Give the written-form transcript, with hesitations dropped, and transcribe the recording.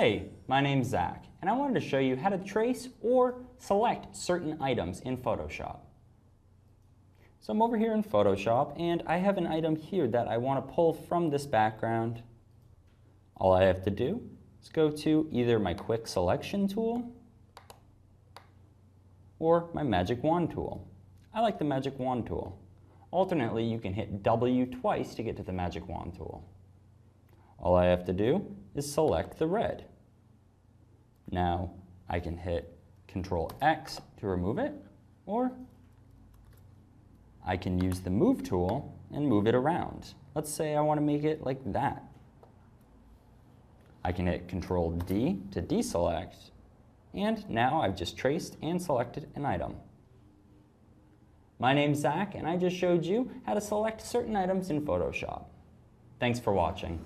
Hey, my name's Zach, and I wanted to show you how to trace or select certain items in Photoshop. So I'm over here in Photoshop, and I have an item here that I want to pull from this background. All I have to do is go to either my Quick Selection tool or my Magic Wand tool. I like the Magic Wand tool. Alternately, you can hit W twice to get to the Magic Wand tool. All I have to do is select the red. Now I can hit Control X to remove it, or I can use the Move tool and move it around. Let's say I want to make it like that. I can hit Control D to deselect, and now I've just traced and selected an item. My name's Zach, and I just showed you how to select certain items in Photoshop. Thanks for watching.